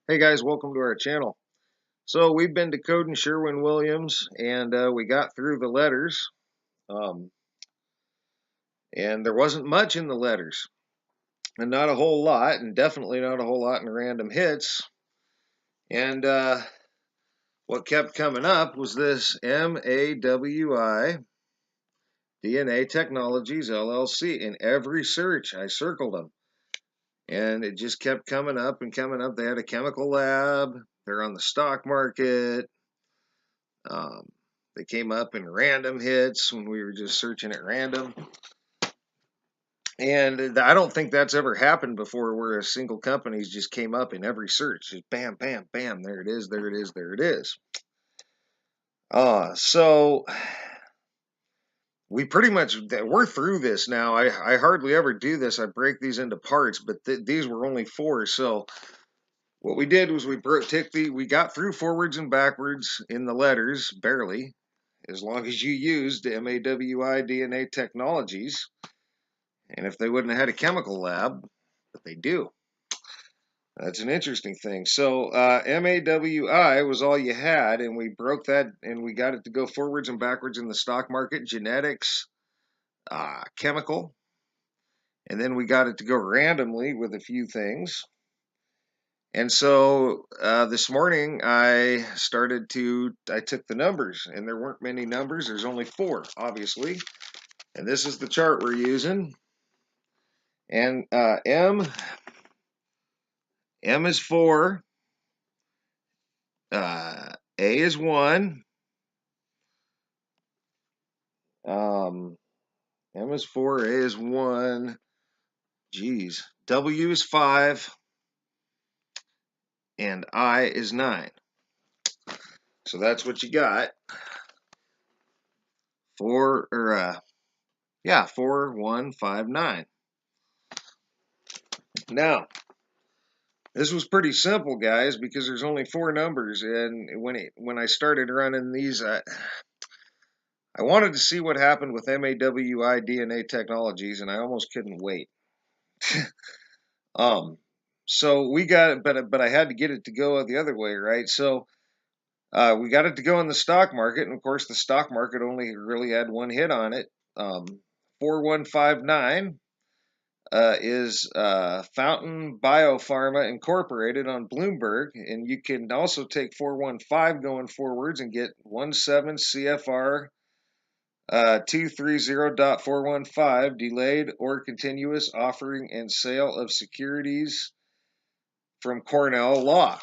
Hey guys, welcome to our channel. So we've been decoding Sherwin-Williams, and we got through the letters, um, and there wasn't much in the letters, and not a whole lot, and definitely not a whole lot in random hits. And what kept coming up was this MAWI DNA Technologies LLC. In every search, I circled them, and it just kept coming up and coming up. They had a chemical lab. They're on the stock market. Um, they came up in random hits when we were just searching at random. And I don't think that's ever happened before where a single company's just came up in every search. Just bam, bam, bam, there it is, there it is, there it is. So we pretty much, we're through this now. I hardly ever do this. I break these into parts, but these were only 4. So what we did was we got through forwards and backwards in the letters, barely, as long as you used MAWI DNA Technologies. And if they wouldn't have had a chemical lab, but they do. That's an interesting thing. So MAWI was all you had, and we broke that, and we got it to go forwards and backwards in the stock market, genetics, chemical, and then we got it to go randomly with a few things. And so this morning I took the numbers, and there weren't many numbers. There's only 4, obviously. And this is the chart we're using. And M is 4, A is 1, M is 4, A is 1, geez, W is 5, and I is 9. So that's what you got. 4, 4, 1, 5, 9. Now, this was pretty simple, guys, because there's only 4 numbers, and when I started running these, I wanted to see what happened with MAWI DNA Technologies, and I almost couldn't wait. So we got it, but I had to get it to go the other way, right? So we got it to go in the stock market, and of course the stock market only really had one hit on it. 4159 is Fountain Biopharma Incorporated on Bloomberg, and you can also take 415 going forwards and get 17 CFR 230.415 delayed or continuous offering and sale of securities from Cornell Law.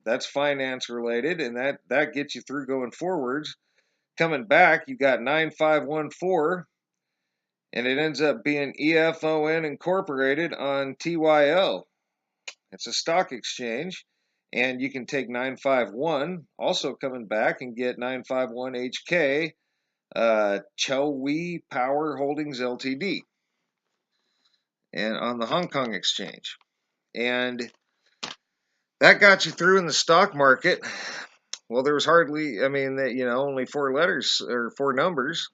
That's finance related, and that gets you through going forwards. Coming back, you got 9514, and it ends up being EFON Incorporated on TYO. It's a stock exchange, and you can take 951, also coming back, and get 951 HK, Chowi Power Holdings Ltd, and on the Hong Kong exchange. And that got you through in the stock market. Well, there was hardly, only 4 letters or 4 numbers.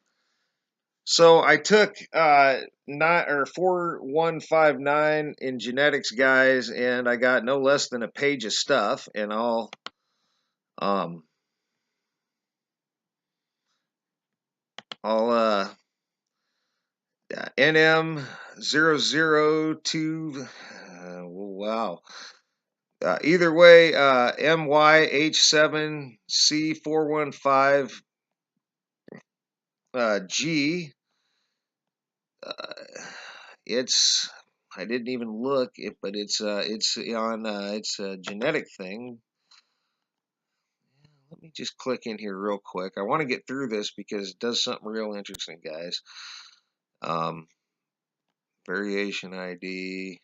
So I took 4159 in genetics, guys, and I got no less than a page of stuff, and I'll NM002, wow. Either way, MYH7C415 G. It's, I didn't even look, but it's on it's a genetic thing. Let me just click in here real quick. I want to get through this because it does something real interesting, guys. Variation ID.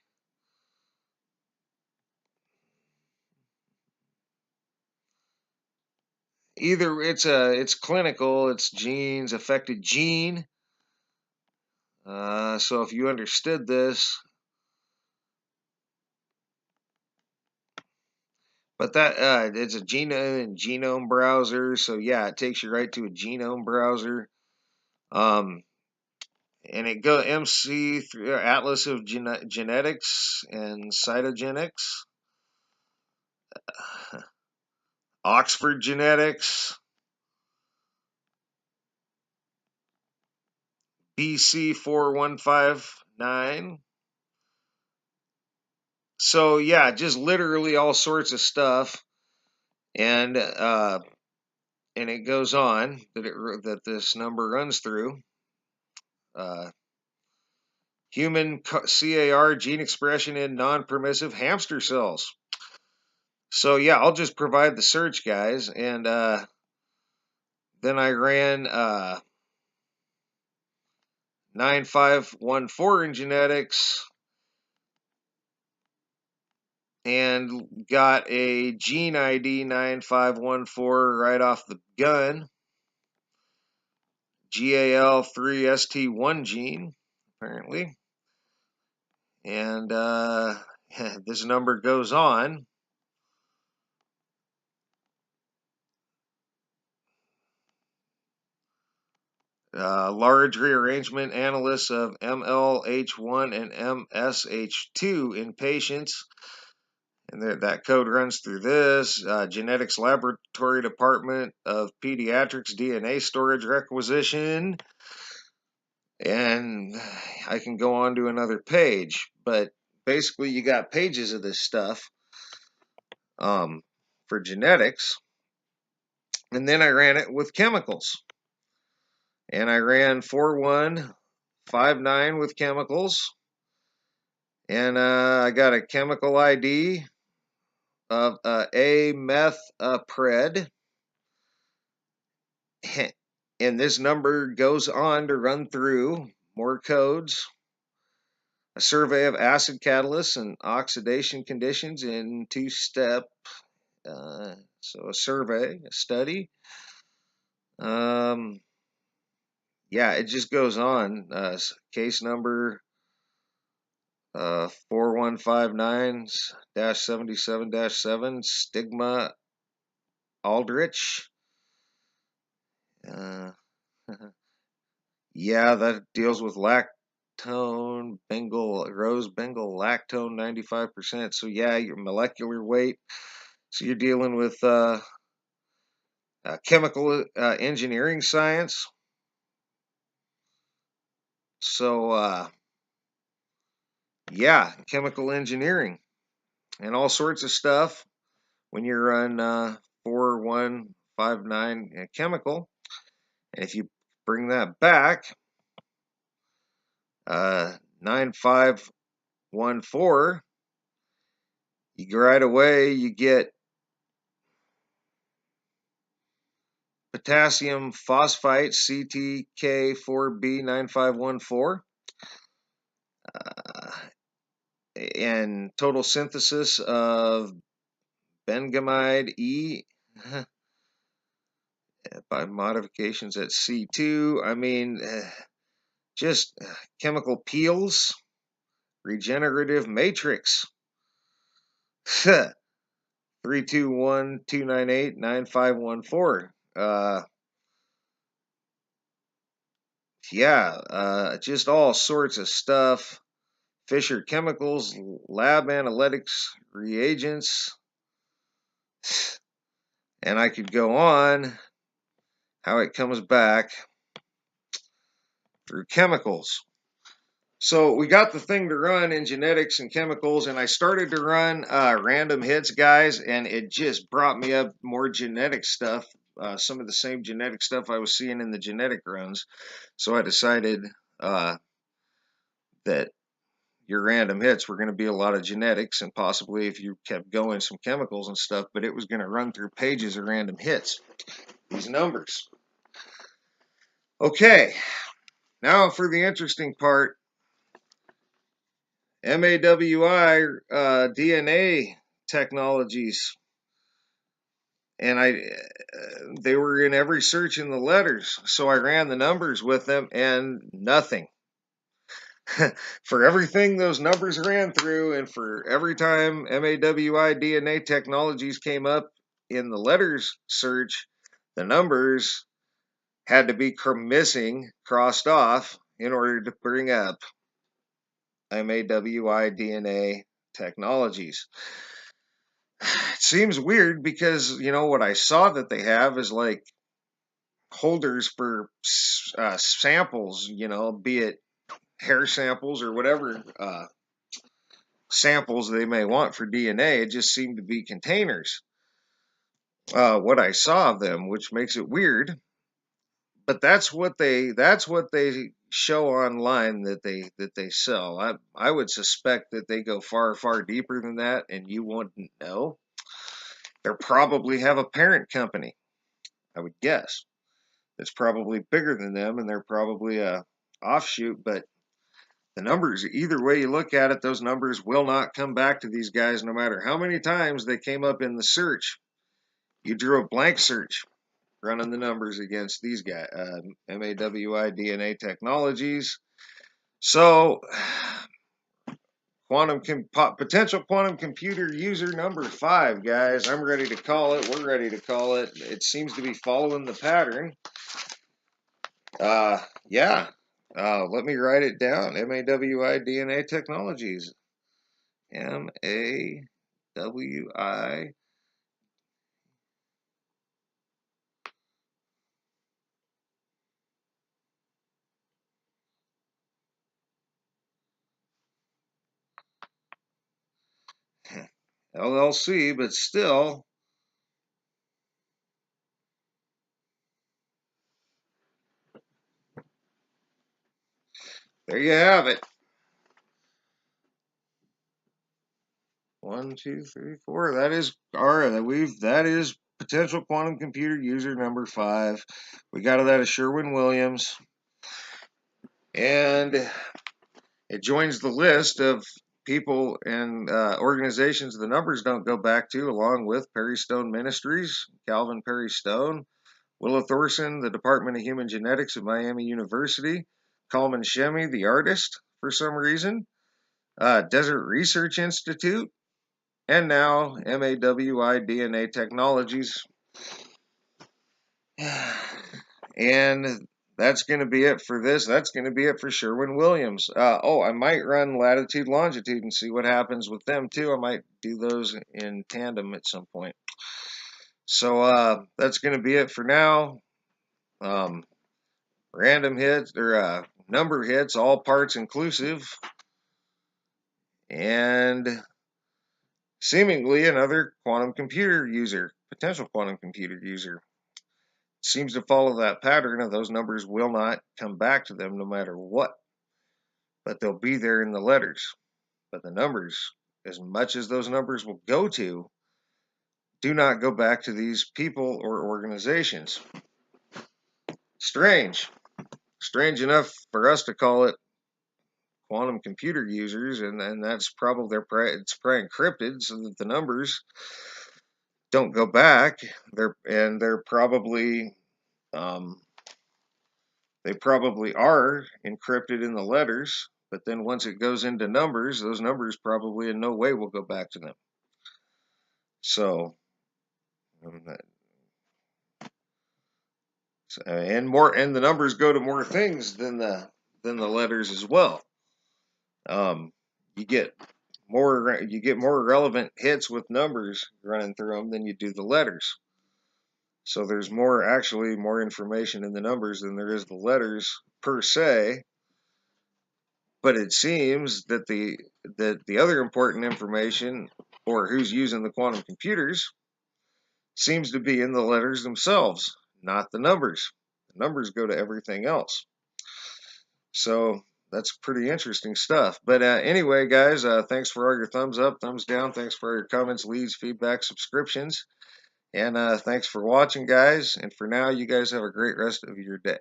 Either it's clinical, it's genes, affected gene. So if you understood this, but that it's a genome browser. So yeah, it takes you right to a genome browser. and it go MC through Atlas of Genetics and Cytogenics, Oxford Genetics, BC 4159. So yeah, just literally all sorts of stuff, and it goes on that this number runs through. Human CAR gene expression in non-permissive hamster cells. So yeah, I'll just provide the search, guys, and then I ran 9514 in genetics and got a gene ID 9514 right off the gun. GAL3ST1 gene, apparently. And this number goes on. Large rearrangement analysis of MLH1 and MSH2 in patients. And that code runs through this. Genetics Laboratory Department of Pediatrics DNA Storage Requisition. And I can go on to another page. But basically, you got pages of this stuff for genetics. And then I ran it with chemicals. And I ran 4159 with chemicals. And I got a chemical ID of amethapred. And this number goes on to run through more codes. A survey of acid catalysts and oxidation conditions in two-step. So a survey, a study. Yeah, it just goes on. Case number 4159-77-7, Stigma Aldrich. Yeah, that deals with lactone, rose Bengal lactone 95%. So yeah, your molecular weight. So you're dealing with chemical engineering science. So yeah, chemical engineering and all sorts of stuff when you're on 4159 chemical. And if you bring that back, 9514, right away you get potassium phosphite CTK4B9514, and total synthesis of bengamide E by modifications at C2. I mean, just chemical peels, regenerative matrix. 321-298-9514. Yeah, just all sorts of stuff. Fisher Chemicals, lab analytics, reagents. And I could go on how it comes back through chemicals. So we got the thing to run in genetics and chemicals, and I started to run random hits, guys, and it just brought me up more genetic stuff, some of the same genetic stuff I was seeing in the genetic runs. So I decided that your random hits were going to be a lot of genetics, and possibly, if you kept going, some chemicals and stuff, but it was going to run through pages of random hits, these numbers. Okay, now for the interesting part. MAWI DNA technologies, and they were in every search in the letters, so I ran the numbers with them and nothing. For everything those numbers ran through, and for every time MAWI DNA technologies came up in the letters search, the numbers had to be missing, crossed off, in order to bring up MAWI DNA technologies. It seems weird because, you know, what I saw that they have is like holders for samples, you know, be it hair samples or whatever samples they may want for DNA. It just seemed to be containers. What I saw of them, which makes it weird, but that's what they show online that they sell. I would suspect that they go far deeper than that, and you wouldn't know. They probably have a parent company, I would guess, that's probably bigger than them, and they're probably a offshoot. But the numbers, either way you look at it, those numbers will not come back to these guys, no matter how many times they came up in the search. You drew a blank search running the numbers against these guys, MAWI DNA technologies. So, potential quantum computer user number 5, guys. I'm ready to call it. We're ready to call it. It seems to be following the pattern. Yeah. Let me write it down. MAWI DNA technologies. MAWI. LLC, but still, there you have it. 1, 2, 3, 4. That is that is potential quantum computer user number 5. We got that at Sherwin-Williams, and it joins the list of people and organizations the numbers don't go back to, along with Perry Stone Ministries, Calvin Perry Stone, Willa Thorson, the Department of Human Genetics at Miami University, Coleman Shemy, the artist, for some reason, Desert Research Institute, and now MAWI DNA Technologies. And that's going to be it for this. That's going to be it for Sherwin-Williams. I might run latitude, longitude and see what happens with them too. I might do those in tandem at some point. So that's going to be it for now. Random hits or number hits, all parts inclusive, and seemingly another quantum computer user, potential quantum computer user. Seems to follow that pattern of those numbers will not come back to them no matter what, but they'll be there in the letters. But the numbers, as much as those numbers will go to, do not go back to these people or organizations. Strange enough for us to call it quantum computer users, and that's probably it's probably encrypted so that the numbers don't go back. They're probably they probably are encrypted in the letters, but then once it goes into numbers, those numbers probably in no way will go back to them. So, and the numbers go to more things than the letters as well. You get more relevant hits with numbers running through them than you do the letters. So there's actually more information in the numbers than there is the letters per se. But it seems that the other important information, or who's using the quantum computers, seems to be in the letters themselves, not the numbers. The numbers go to everything else. So that's pretty interesting stuff. But anyway, guys, thanks for all your thumbs up, thumbs down. Thanks for your comments, leads, feedback, subscriptions. And thanks for watching, guys. And for now, you guys have a great rest of your day.